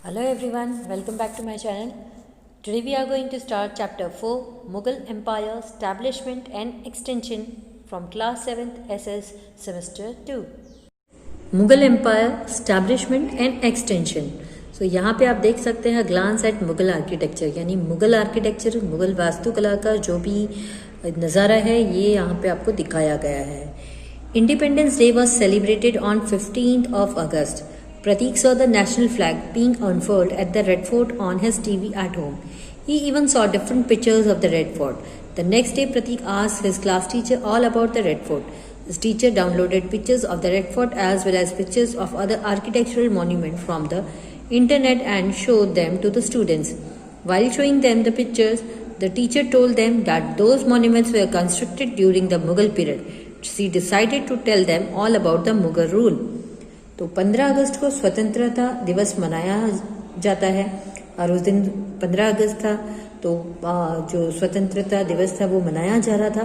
Hello everyone, welcome back to my channel. Today we are going to start chapter 4 Mughal Empire Establishment and Extension from class 7th SS semester 2. Mughal Empire Establishment and Extension. So यहाँ पे आप देख सकते हैं glance eight Mughal architecture, यानी Mughal architecture, Mughal वास्तुकला का जो भी नज़ारा है ये यहाँ पे आपको दिखाया गया है. Independence Day was celebrated on 15th of August. Pratik saw the national flag being unfurled at the Red Fort on his TV at home. He even saw different pictures of the Red Fort. The next day, Pratik asked his class teacher all about the Red Fort. His teacher downloaded pictures of the Red Fort as well as pictures of other architectural monuments from the internet and showed them to the students. While showing them the pictures, the teacher told them that those monuments were constructed during the Mughal period. She decided to tell them all about the Mughal rule. तो 15 अगस्त को स्वतंत्रता दिवस मनाया जाता है और उस दिन 15 अगस्त था तो जो स्वतंत्रता दिवस था वो मनाया जा रहा था.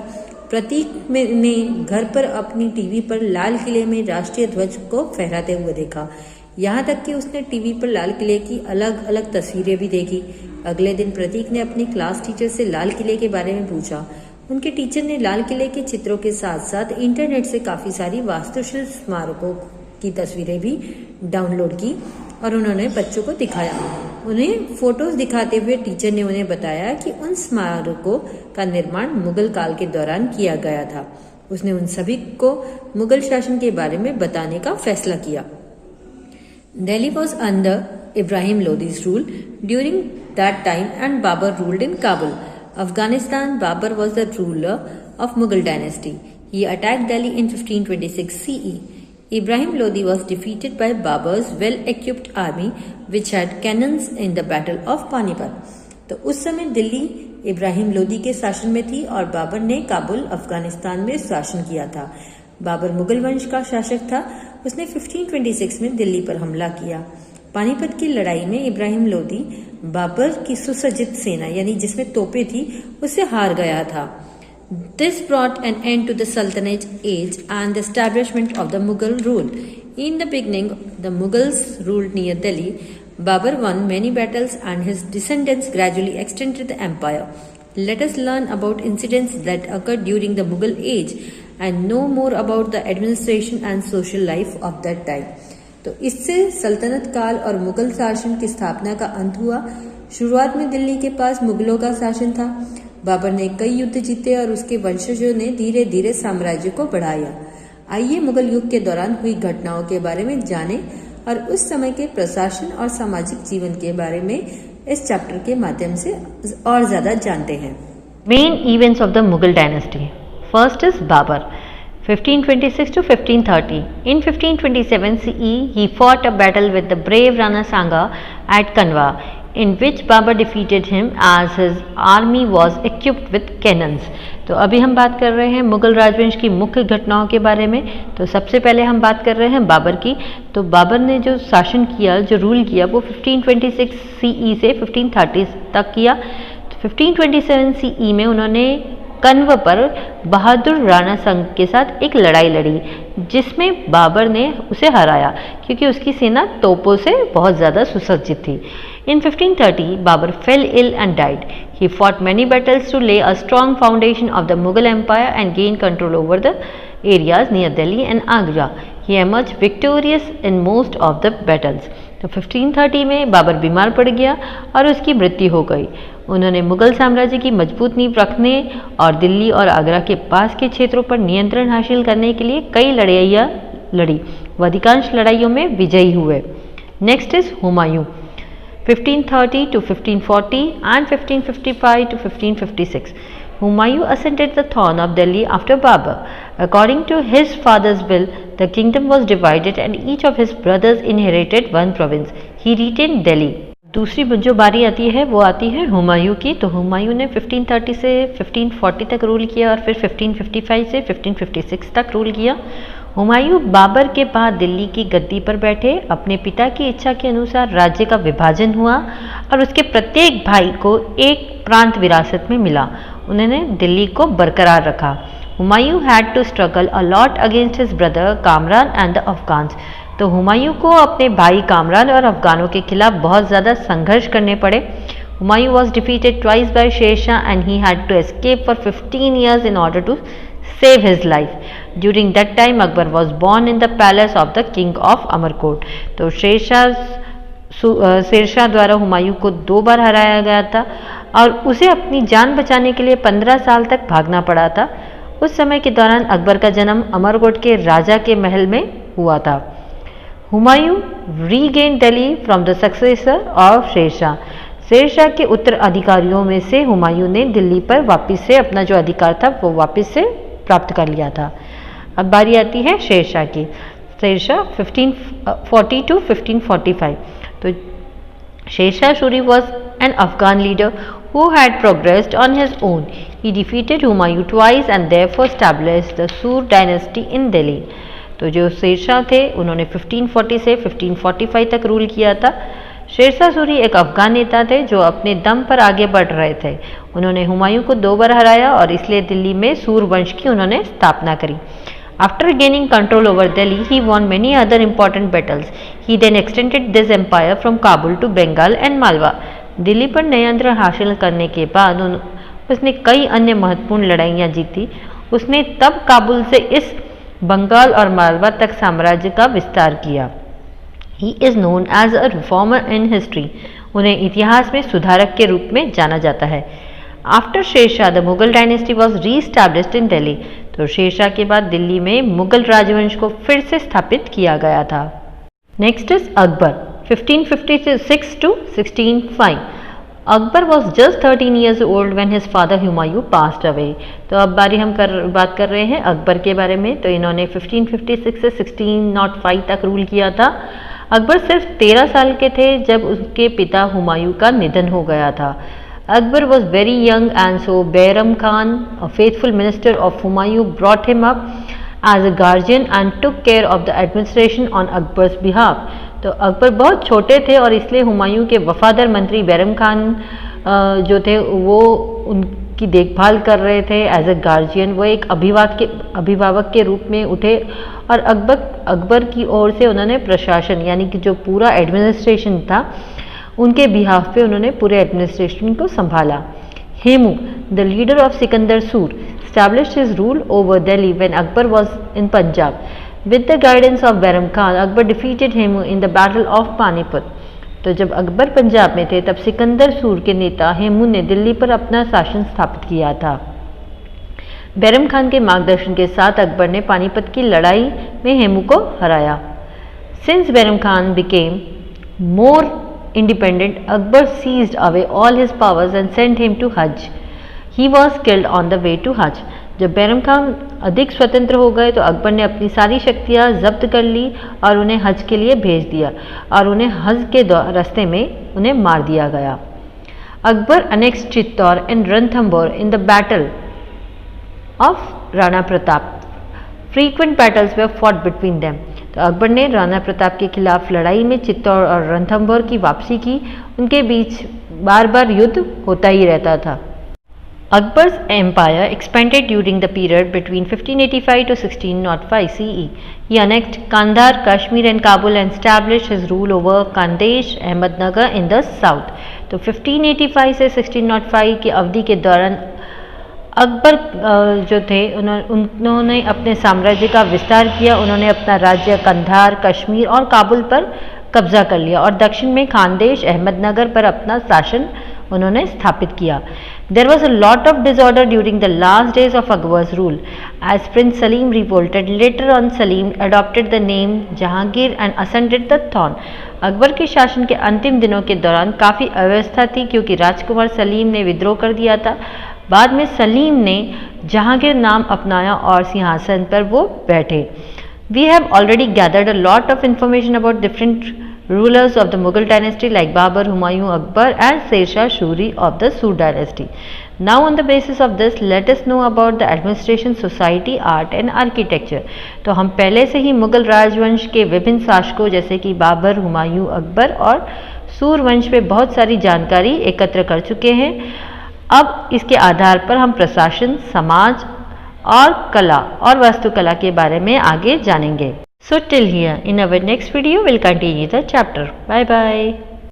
प्रतीक ने घर पर अपनी टीवी पर लाल किले में राष्ट्रीय ध्वज को फहराते हुए देखा. यहाँ तक कि उसने टीवी पर लाल किले की अलग अलग तस्वीरें भी देखी. अगले दिन प्रतीक ने अपनी क्लास टीचर से लाल किले के बारे में पूछा. उनके टीचर ने लाल किले के चित्रों के साथ साथ इंटरनेट से काफ़ी सारी वास्तुशिल्प स्मारकों की तस्वीरें भी डाउनलोड की और उन्होंने बच्चों को दिखाया. उन्हें फोटोज दिखाते हुए टीचर ने उन्हें बताया कि उन स्मारकों का निर्माण मुगल काल के दौरान किया गया था. उसने उन सभी को मुगल शासन के बारे में बताने का फैसला किया. Delhi was under Ibrahim Lodi's rule during that time and Babur ruled in Kabul. Afghanistan. Babur was the ruler of Mughal dynasty. He attacked Delhi in 1526 CE. Ibrahim Lodi was defeated by Babur's well-equipped army which had cannons in the Battle of Panipat. तो उस समय दिल्ली इब्राहिम लोदी के शासन में थी और बाबर ने काबुल अफगानिस्तान में शासन किया था. बाबर मुगल वंश का शासक था. उसने 1526 में दिल्ली पर हमला किया. पानीपत की लड़ाई में इब्राहिम लोदी बाबर की सुसज्जित सेना यानी जिसमें तोपें थी उससे हार गया था. This brought an end to the Sultanate age and the establishment of the Mughal rule. In the beginning, the Mughals ruled near Delhi. Babur won many battles and his descendants gradually extended the empire. Let us learn about incidents that occurred during the Mughal age and know more about the administration and social life of that time. तो इससे सल्तनत काल और मुगल शासन की स्थापना का अंत हुआ. शुरुआत में दिल्ली के पास मुगलों का शासन था. बाबर ने कई युद्ध जीते और उसके वंशजों ने धीरे धीरे साम्राज्य को बढ़ाया. आइए मुगल युग के दौरान हुई घटनाओं के बारे में जानें और उस समय के प्रशासन और सामाजिक जीवन के बारे में इस चैप्टर के माध्यम से और ज्यादा जानते हैं. Main events of the Mughal dynasty. First is Babur 1526 to 1530. In 1527 CE, he fought a battle with the brave Rana Sanga at Kanwa, in which Babur defeated him as his army was equipped with cannons. तो अभी हम बात कर रहे हैं मुगल राजवंश की मुख्य घटनाओं के बारे में. तो सबसे पहले हम बात कर रहे हैं बाबर की. तो बाबर ने जो शासन किया, जो रूल किया, वो 1526 CE से 1530 तक किया. तो 1527 CE में उन्होंने कन्व पर बहादुर राणा संग के साथ एक लड़ाई लड़ी जिसमें बाबर ने उसे हराया क्योंकि उसकी सेना तोपों से बहुत ज़्यादा सुसज्जित थी. In 1530, Babur fell ill and died. He fought many battles to lay a strong foundation of the Mughal Empire and gain control over the areas near Delhi and Agra. He emerged victorious in most of the battles. तो 1530 में बाबर बीमार पड़ गया और उसकी मृत्यु हो गई. उन्होंने मुगल साम्राज्य की मजबूत नींव रखने और दिल्ली और आगरा के पास के क्षेत्रों पर नियंत्रण हासिल करने के लिए कई लड़ाइयाँ लड़ी. वो अधिकांश लड़ाइयों में विजयी हुए. Next is Humayun 1530 to 1540 and 1555 to 1556. Humayun ascended the throne of Delhi after Babur. According to his father's will, the kingdom was divided and each of his brothers inherited one province. He retained Delhi. दूसरी जो बारी आती है वो आती है हुमायूं की. तो हुमायूं ने 1530 से 1540 तक रूल किया और फिर 1555 से 1556 तक रूल किया. हुमायूं बाबर के बाद दिल्ली की गद्दी पर बैठे. अपने पिता की इच्छा के अनुसार राज्य का विभाजन हुआ और उसके प्रत्येक भाई को एक प्रांत विरासत में मिला. उन्होंने दिल्ली को बरकरार रखा. Humayun had to struggle a lot against his brother Kamran and the Afghans. तो हुमायूं को अपने भाई कामरान और अफगानों के खिलाफ बहुत ज़्यादा संघर्ष करने पड़े। Humayun was defeated twice by Sher Shah and he had to escape for 15 years in order to save his life. During that time Akbar was born in the palace of the king of Amarkot. तो शेरशाह द्वारा हुमायूं को 2 बार हराया गया था और उसे अपनी जान बचाने के लिए 15 साल तक भागना पड़ा था। उस समय के दौरान अकबर का जन्म अमरकोट के राजा के महल में हुआ था। Humayun regain Delhi from the successor of Sher Shah. Sher Shah के उत्तराधिकारियों में से हुमायूं ने दिल्ली पर वापस से अपना जो अधिकार था वो वापस से प्राप्त कर लिया था। अब बारी आती है शेरशाह की। शेरशाह 1540 to 1545। तो Sher Shah Suri was an Afghan leader who had progressed on his own. He defeated Humayun twice and therefore established the Sur dynasty in Delhi. तो जो शेरशाह थे उन्होंने 1540 से 1545 तक रूल किया था। शेरशाह सूरी एक अफगान नेता थे जो अपने दम पर आगे बढ़ रहे थे। उन्होंने हुमायूं को 2 बार हराया और इसलिए दिल्ली में सूर वंश की उन्होंने स्थापना करी। After gaining control over Delhi, he won many other important battles. He then extended this empire from Kabul to Bengal and Malwa. Delhi पर नियंत्रण हासिल करने के बाद उसने कई अन्य महत्वपूर्ण लड़ाइयाँ जीती। उसने तब काबुल से इस बंगाल और मालवा तक साम्राज्य का विस्तार किया। He is known as a reformer in history. उन्हें इतिहास में सुधारक के रूप में जाना जाता है। After Sher Shah the Mughal dynasty was re-established in Delhi. तो शेरशाह के बाद दिल्ली में मुगल राजवंश को फिर से स्थापित किया गया था। Next is Akbar 1556 to 1605। Akbar was just 13 years old when his father Humayun passed away। तो अब बारी हम बात कर रहे हैं अकबर के बारे में। तो इन्होंने 1556 से 1605 तक रूल किया था। अकबर सिर्फ 13 साल के थे जब उनके पिता हुमायूं का निधन हो गया था। Akbar was very young and so Bairam Khan, a faithful minister of Humayun, brought him up as a guardian and took care of the administration on Akbar's behalf. तो अकबर बहुत छोटे थे और इसलिए हुमायूं के वफादार मंत्री बैरम खान जो थे वो उनकी देखभाल कर रहे थे एज ए गार्जियन। वो एक अभिभावक के रूप में उठे और अकबर की ओर से उन्होंने प्रशासन यानी कि जो पूरा एडमिनिस्ट्रेशन था उनके बिहाफ पे उन्होंने पूरे एडमिनिस्ट्रेशन को संभाला। Hemu the leader of Sikandar सूर established his rule over Delhi when Akbar was in Punjab. With the guidance of Bairam Khan, Akbar defeated Hemu in the Battle of Panipat. तो जब अकबर पंजाब में थे तब सिकंदर सूर के नेता हेमू ने दिल्ली पर अपना शासन स्थापित किया था। बैरम खान के मार्गदर्शन के साथ अकबर ने पानीपत की लड़ाई में हेमू को हराया। Since Bairam Khan became more independent, Akbar seized away all his powers and sent him to Hajj. He was killed on the way to Hajj. जब बैरम खान अधिक स्वतंत्र हो गए तो अकबर ने अपनी सारी शक्तियाँ जब्त कर ली और उन्हें हज के लिए भेज दिया और उन्हें हज के रास्ते में उन्हें मार दिया गया। Akbar annexed Chittor and Ranthambore in the battle of Rana Pratap. Frequent battles were fought between them. तो अकबर ने राणा प्रताप के खिलाफ लड़ाई में चित्तौड़ और रणथंबोर की वापसी की। उनके बीच बार बार युद्ध होता ही रहता था। Akbar's empire expanded during the period between 1585 to 1605 CE. He annexed Kandahar, Kashmir and Kabul and established his rule over Kandesh, Ahmednagar in the south. तो 1585 से 1605 की अवधि के दौरान अकबर जो थे उन्होंने अपने साम्राज्य का विस्तार किया। उन्होंने अपना राज्य कंधार, कश्मीर और काबुल पर कब्जा कर लिया और दक्षिण में खानदेश, अहमदनगर पर अपना शासन उन्होंने स्थापित किया। There was a lot of disorder during the last days of Akbar's rule, as Prince Salim revolted. Later on, Salim adopted the name Jahangir and ascended the throne. Akbar के शासन के अंतिम दिनों के दौरान काफ़ी अव्यवस्था थी क्योंकि राजकुमार सलीम ने विद्रोह कर दिया था। बाद में सलीम ने जहांगीर नाम अपनाया और सिंहासन पर वो बैठे। We have already gathered a lot of information about different rulers of the Mughal dynasty like Babur, Humayun, Akbar and Sher Shah Suri of the Sur dynasty. Now on the basis of this, let us know about the administration, society, art and architecture. तो हम पहले से ही मुगल राजवंश के विभिन्न शासकों जैसे कि बाबर, हुमायूं, अकबर और सूर वंश पे बहुत सारी जानकारी एकत्र कर चुके हैं। अब इसके आधार पर हम प्रशासन, समाज और कला और वास्तुकला के बारे में आगे जानेंगे। So till here, in our next video we'll continue the chapter. Bye bye.